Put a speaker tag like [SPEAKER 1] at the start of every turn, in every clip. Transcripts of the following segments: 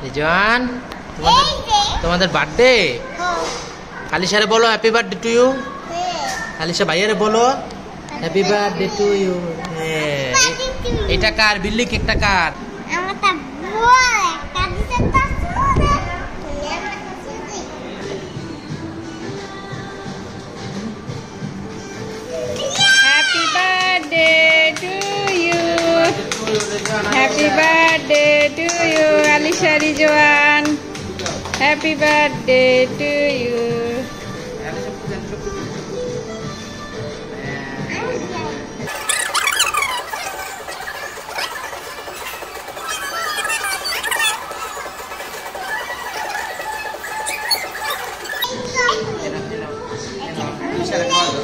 [SPEAKER 1] রিজওয়ান, তোমাদের বার্থডে? আলিশারে বলো happy birthday to you. Alisha ভাইয়ারে বলো হ্যাপি বার্থডে টু ইউ। এটা কার? বিল্লি কেকটা কার?
[SPEAKER 2] Happy birthday to you, happy birthday to you Alisha Rizwan, happy birthday to you.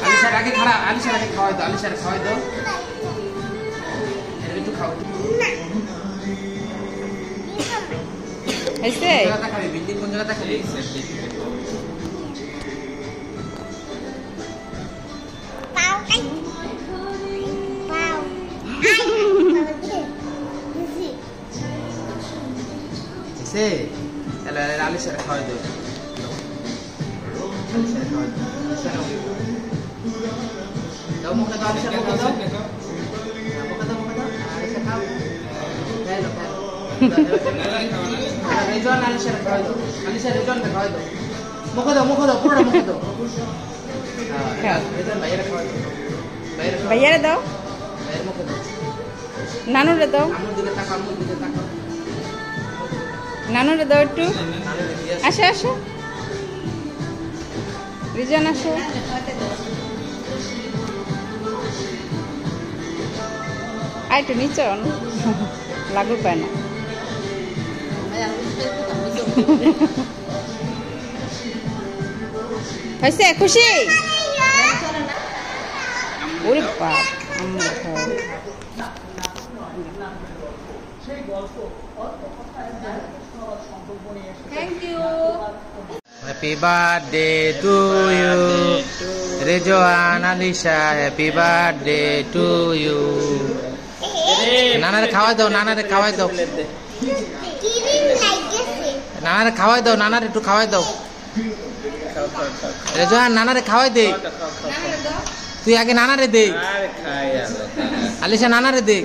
[SPEAKER 1] আলিশার আগে খারাপ, আলিশার আগে খাওয়াই দাও, আলিশার খাওয়াই দাও, একটু খাও।
[SPEAKER 2] হয়েছে?
[SPEAKER 1] খাবি বিল্ডিং কোন জায়গাটা খাবি? আলিশার খাওয়াই দাও, আলিশার খাওয়াই দাও, দাও মুখে দাও, আলিশার মুখে দাও, মুখে দাও, মুখে দাও, আলিশা খাও, খাইলো খাইলো। রিজওয়ান আলিশার খাওয়াই দাও, আলিশা রিজওয়ানকে খাওয়াই দাও, মুখে দাও, মুখে দাও, পুরোটা মুখে দাও। রিজওয়ান ভাইয়ারে খাওয়াই দাও,
[SPEAKER 2] ভাইয়ারে দাও,
[SPEAKER 1] ভাইয়ের মুখে দাও,
[SPEAKER 2] নানুরে দাও,
[SPEAKER 1] আম্মুর দিকে তাকাও, আম্মুর দিকে তাকাও,
[SPEAKER 2] নানুরে দাও একটু। আসো আসো রিজওয়ান আসো। আর একটু নিচে লাগু পায় না। হয়েছে? খুশি? ওরে বাপ, thank you.
[SPEAKER 1] Happy birthday to you Rizwan Alisha, happy birthday to you. নানারে খাওয়াই দাও, নানারে খাওয়াই দাও, নানারে খাওয়াই দাও, নানারে একটু খাওয়াই দাও। রিজওয়ান নানারে খাওয়াই দে, তুই আগে নানারে দে, আলিশা নানারে দে।